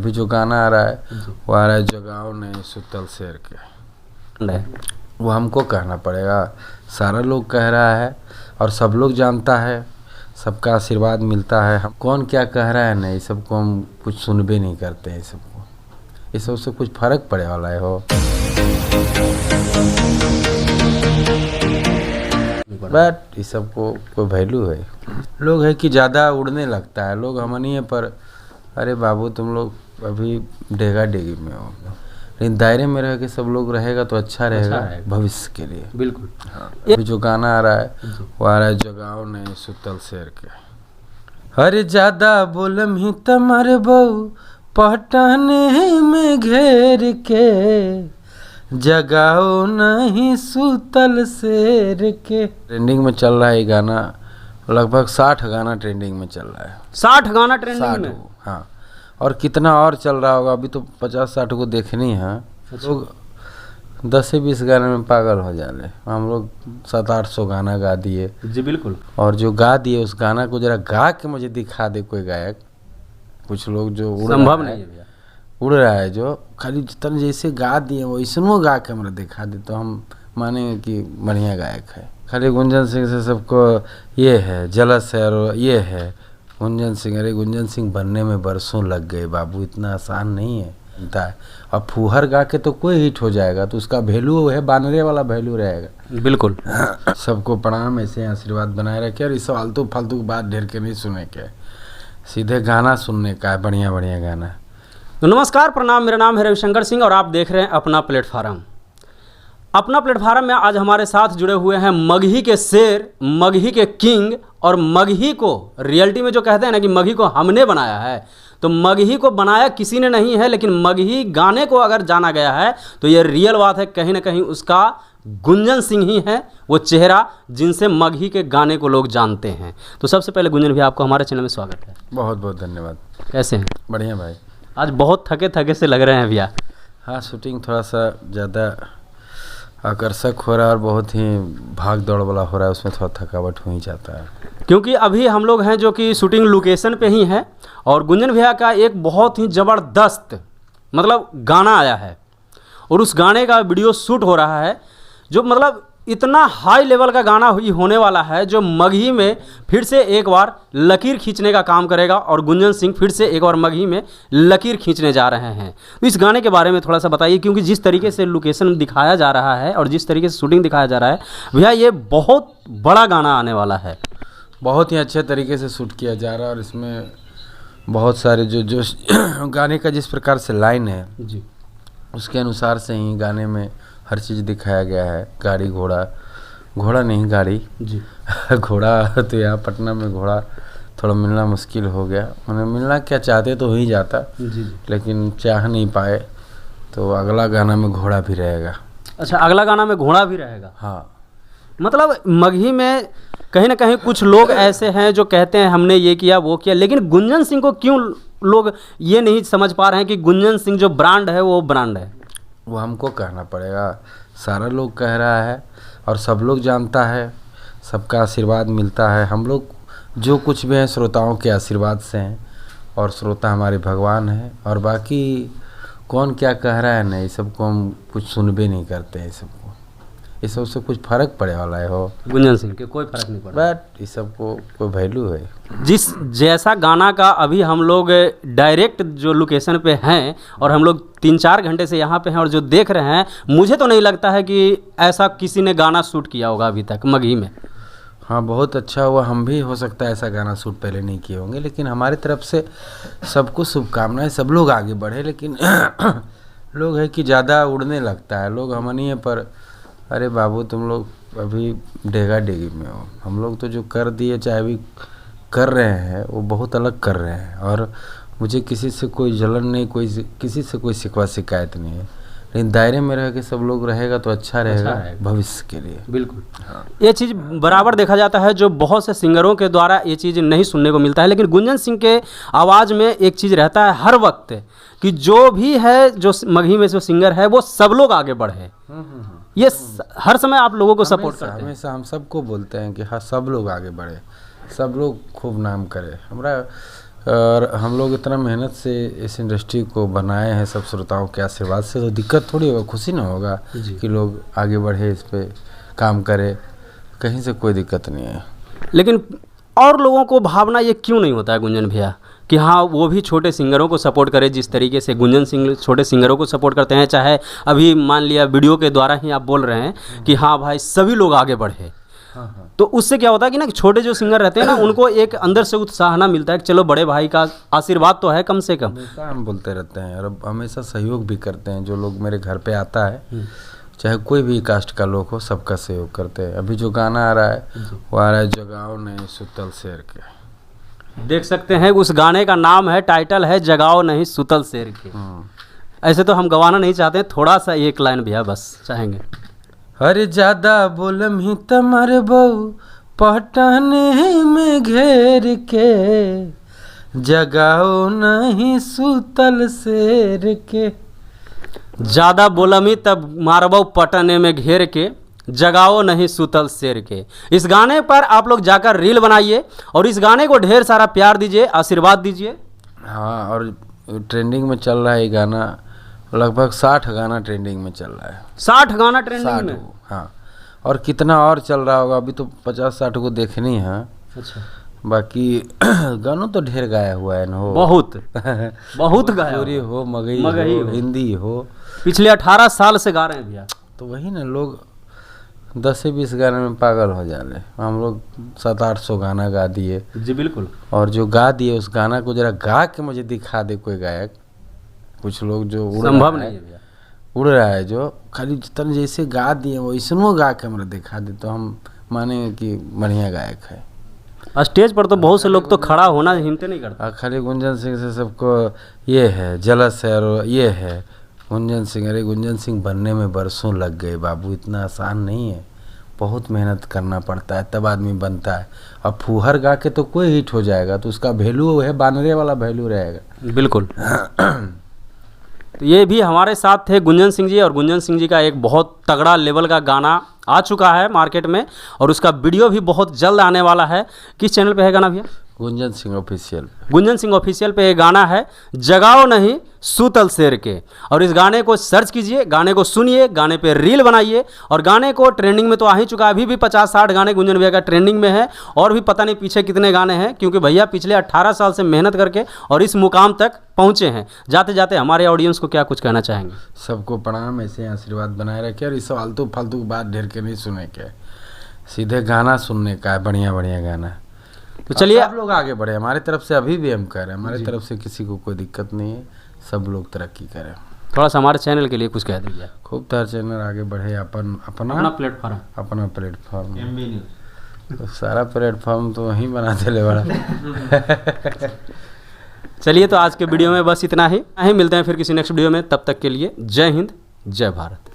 अभी जो गाना आ रहा है वो आ रहा है जगाओ नहीं सुतल शेर के। वो हमको कहना पड़ेगा, सारा लोग कह रहा है और सब लोग जानता है, सबका आशीर्वाद मिलता है। हम कौन क्या कह रहा है नहीं, सबको हम कुछ सुनबे नहीं करते हैं। सबको ये सबसे कुछ फर्क पड़े वाला है हो, बट इस सबको कोई वैल्यू है। लोग है कि ज़्यादा उड़ने लगता है, लोग हमनी है पर अरे बाबू तुम लोग अभी डेगा डेगी में हो, लेकिन दायरे में रह के सब लोग रहेगा तो अच्छा रहेगा भविष्य के लिए। बिल्कुल। हाँ, अभी जो गाना आ रहा है वो आ रहा है जगाओ नहीं सुतल शेर के। अरे ज्यादा बोलम ही तमर बहू पहटाने में घेर के, जगाओ नहीं सुतल शेर के। ट्रेंडिंग में चल रहा है ये गाना, लगभग 60 गाना ट्रेंडिंग में चल रहा है। 60 गाना ट्रेंडिंग में? हाँ, और कितना और चल रहा होगा, अभी तो 50-60 को देखनी है। लोग 10 से 20 गाने में पागल हो जाने। हम लोग 700-800 गाना गा दिए। जी बिल्कुल। और जो गा दिए उस गाना को जरा गा के मुझे दिखा दे कोई गायक। कुछ लोग जो संभव नहीं है भैया, उड़ रहा है, जो खाली जितना जैसे गा दिए वो इसनो गा के हमरा दिखा दे तो हम मानेंगे कि बढ़िया गायक है। खाली गुंजन सिंह से सबको ये है जलस है, और ये है गुंजन सिंह। अरे गुंजन सिंह बनने में बरसों लग गए बाबू, इतना आसान नहीं है बनता है। और फूहर गा के तो कोई हिट हो जाएगा तो उसका वैल्यू है, बानरे वाला वैल्यू रहेगा। बिल्कुल। सबको प्रणाम, ऐसे आशीर्वाद बनाए रखे। और इस फालतू फालतू की बात ढेर के नहीं सुने के, सीधे गाना सुनने का है, बढ़िया बढ़िया गाना। तो नमस्कार, प्रणाम, मेरा नाम है रविशंकर सिंह और आप देख रहे हैं अपना प्लेटफार्म। अपना प्लेटफार्म में आज हमारे साथ जुड़े हुए हैं मगही के शेर, मगही के किंग। और मगही को रियलिटी में जो कहते हैं ना कि मगही को हमने बनाया है, तो मगही को बनाया किसी ने नहीं है, लेकिन मगही गाने को अगर जाना गया है तो ये रियल बात है, कहीं ना कहीं उसका गुंजन सिंह ही है वो चेहरा जिनसे मगही के गाने को लोग जानते हैं। तो सबसे पहले गुंजन भैया आपको हमारे चैनल में स्वागत है। बहुत बहुत धन्यवाद। कैसे हैं? बढ़िया भाई। आज बहुत थके थके से लग रहे हैं भैया। हाँ, शूटिंग थोड़ा सा ज़्यादा आकर्षक हो रहा है और बहुत ही भाग दौड़ वाला हो रहा है, उसमें थोड़ा थकावट हो ही जाता है। क्योंकि अभी हम लोग हैं जो कि शूटिंग लोकेशन पे ही हैं और गुंजन भैया का एक बहुत ही ज़बरदस्त मतलब गाना आया है और उस गाने का वीडियो शूट हो रहा है, जो मतलब इतना हाई लेवल का गाना होने वाला है जो मगही में फिर से एक बार लकीर खींचने का काम करेगा और गुंजन सिंह फिर से एक बार मगही में लकीर खींचने जा रहे हैं। तो इस गाने के बारे में थोड़ा सा बताइए, क्योंकि जिस तरीके से लोकेशन दिखाया जा रहा है और जिस तरीके से शूटिंग दिखाया जा रहा है भैया, ये बहुत बड़ा गाना आने वाला है। बहुत ही अच्छे तरीके से शूट किया जा रहा है और इसमें बहुत सारे जो गाने का जिस प्रकार से लाइन है जी, उसके अनुसार से ही गाने में हर चीज़ दिखाया गया है। गाड़ी घोड़ा नहीं गाड़ी जी घोड़ा तो यहाँ पटना में घोड़ा थोड़ा मिलना मुश्किल हो गया, उन्हें मिलना क्या चाहते तो हो ही जाता जी, लेकिन चाह नहीं पाए, तो अगला गाना में घोड़ा भी रहेगा। अच्छा, अगला गाना में घोड़ा भी रहेगा? हाँ, मतलब मगही में कहीं ना कहीं कुछ लोग ऐसे हैं जो कहते हैं हमने ये किया वो किया, लेकिन गुंजन सिंह को क्यों लोग ये नहीं समझ पा रहे हैं कि गुंजन सिंह जो ब्रांड है वो ब्रांड है? वो हमको कहना पड़ेगा, सारा लोग कह रहा है और सब लोग जानता है, सबका आशीर्वाद मिलता है। हम लोग जो कुछ भी हैं श्रोताओं के आशीर्वाद से हैं और श्रोता हमारे भगवान हैं, और बाकी कौन क्या कह रहा है नहीं, सबको हम कुछ सुनबे नहीं करते हैं। सबको ये सबसे कुछ फर्क पड़े वाला है हो, गुंजन सिंह के कोई फर्क नहीं पड़ा, बट इस सबको कोई वैल्यू है। जिस जैसा गाना का अभी हम लोग डायरेक्ट जो लोकेशन पे हैं और हम लोग 3-4 घंटे से यहाँ पे हैं और जो देख रहे हैं, मुझे तो नहीं लगता है कि ऐसा किसी ने गाना शूट किया होगा अभी तक मगही में। हाँ, बहुत अच्छा हुआ। हम भी हो सकता है ऐसा गाना शूट पहले नहीं किए होंगे, लेकिन हमारी तरफ से सबको शुभकामनाएं। सब लोग आगे बढ़े, लेकिन लोग है कि ज़्यादा उड़ने लगता है, लोग हमनी है पर अरे बाबू तुम लोग अभी डेगा डेगी में हो। हम लोग तो जो कर दिए चाहे भी कर रहे हैं वो बहुत अलग कर रहे हैं, और मुझे किसी से कोई जलन नहीं, किसी से कोई शिकवा शिकायत नहीं है, लेकिन दायरे में रह के सब लोग रहेगा तो अच्छा रहेगा भविष्य के लिए। बिल्कुल। हाँ। ये चीज़ बराबर देखा जाता है, जो बहुत से सिंगरों के द्वारा ये चीज़ नहीं सुनने को मिलता है, लेकिन गुंजन सिंह के आवाज़ में एक चीज़ रहता है हर वक्त कि जो भी है, जो मगही में जो सिंगर है वो सब लोग आगे बढ़े। ये हर समय आप लोगों को सपोर्ट करते हैं। हमेशा हम सबको बोलते हैं कि हाँ, सब लोग आगे बढ़े, सब लोग खूब नाम करे। हमारा और हम लोग इतना मेहनत से इस इंडस्ट्री को बनाए हैं सब श्रोताओं के आशीर्वाद से, तो दिक्कत थोड़ी होगा, खुशी ना होगा कि लोग आगे बढ़े, इस पे काम करे, कहीं से कोई दिक्कत नहीं है। लेकिन और लोगों को भावना ये क्यों नहीं होता है गुंजन भैया कि हाँ वो भी छोटे सिंगरों को सपोर्ट करे, जिस तरीके से गुंजन सिंह छोटे सिंगरों को सपोर्ट करते हैं? चाहे अभी मान लिया वीडियो के द्वारा ही आप बोल रहे हैं कि हाँ भाई सभी लोग आगे बढ़े, तो उससे क्या होता है कि ना छोटे जो सिंगर रहते हैं ना उनको एक अंदर से उत्साह ना मिलता है कि चलो बड़े भाई का आशीर्वाद तो है कम से कम। हमेशा हम बोलते रहते हैं और हमेशा सहयोग भी करते हैं। जो लोग मेरे घर पे आता है, चाहे कोई भी कास्ट का लोग हो, सबका सहयोग करते हैं। अभी जो गाना आ रहा है वो आ रहा है जगाओ नहीं सुतल शेर के। देख सकते हैं उस गाने का नाम है, टाइटल है जगाओ नहीं सुतल शेर के। ऐसे तो हम गवाना नहीं चाहते, थोड़ा सा एक लाइन भैया बस चाहेंगे। अरे ज्यादा बोलम ही तमर बहू पटाने में घेर के, जगाओ नहीं सुतल शेर के। ज़्यादा बोलमी तब मारबो पटने में घेर के, जगाओ नहीं सुतल शेर के। इस गाने पर आप लोग जाकर रील बनाइए और इस गाने को ढेर सारा प्यार दीजिए, आशीर्वाद दीजिए। हाँ, और ट्रेंडिंग में चल रहा है ये गाना, लगभग 60 गाना ट्रेंडिंग में चल रहा है। 60 गाना ट्रेंडिंग में? हाँ, और कितना और चल रहा होगा, अभी तो 50-60 को देखनी है। अच्छा, बाकी गानों तो ढेर गाया हुआ है ना, हो बहुत बहुत गाया पूरी हो, मगही हो, हिंदी हो, पिछले 18 साल से गा रहे हैं भैया। तो वही ना, लोग 10 से 20 गाने में पागल हो जा रहे। हम लोग 700-800 गाना गा दिए जी बिल्कुल। और जो गा दिए उस गाना को जरा गा के मुझे दिखा दे कोई गायक। कुछ लोग जो संभव नहीं है भैया, उड़ रहा है, जो खाली जितना जैसे गा दिए वैसनो गा के हमरा दिखा दे तो हम मानेंगे कि बढ़िया गायक है। स्टेज पर तो बहुत से लोग तो खड़ा होना हिम्मत नहीं करता। खाली गुंजन सिंह से सबको ये है जलस है, और ये है गुंजन सिंह। अरे गुंजन सिंह बनने में बरसों लग गए बाबू, इतना आसान नहीं है, बहुत मेहनत करना पड़ता है तब आदमी बनता है। अब फूहर गा के तो कोई हिट हो जाएगा तो उसका वैल्यू है, बानरे वाला वैल्यू रहेगा। बिल्कुल। तो ये भी हमारे साथ थे गुंजन सिंह जी, और गुंजन सिंह जी का एक बहुत तगड़ा लेवल का गाना आ चुका है मार्केट में और उसका वीडियो भी बहुत जल्द आने वाला है। किस चैनल पे है गाना भैया? गुंजन सिंह ऑफिशियल। गुंजन सिंह ऑफिशियल पे ये गाना है, जगाओ नहीं सूतल शेर के। और इस गाने को सर्च कीजिए, गाने को सुनिए, गाने पे रील बनाइए और गाने को ट्रेंडिंग में तो आ ही चुका है। अभी भी 50-60 गाने गुंजन भैया का ट्रेंडिंग में है और भी पता नहीं पीछे कितने गाने हैं, क्योंकि भैया पिछले 18 साल से मेहनत करके और इस मुकाम तक पहुँचे हैं। जाते जाते हमारे ऑडियंस को क्या कुछ कहना चाहेंगे? सबको प्रणाम, ऐसे आशीर्वाद बनाए रखे और इस फालतू फालतू की बात ढेर के नहीं सुने के, सीधे गाना सुनने का है, बढ़िया बढ़िया गाना। तो चलिए आप लोग आगे बढ़े, हमारी तरफ से अभी भी हम कह रहे हैं, हमारी तरफ से किसी को कोई दिक्कत नहीं है, सब लोग तरक्की करें। थोड़ा सा हमारे चैनल के लिए कुछ कह दीजिए। खूब तार चैनल आगे बढ़े, अपना प्लेटफॉर्म तो सारा प्लेटफॉर्म तो वहीं बनाते ले बड़ा। चलिए, तो आज के वीडियो में बस इतना ही मिलते हैं फिर किसी नेक्स्ट वीडियो में, तब तक के लिए जय हिंद जय भारत।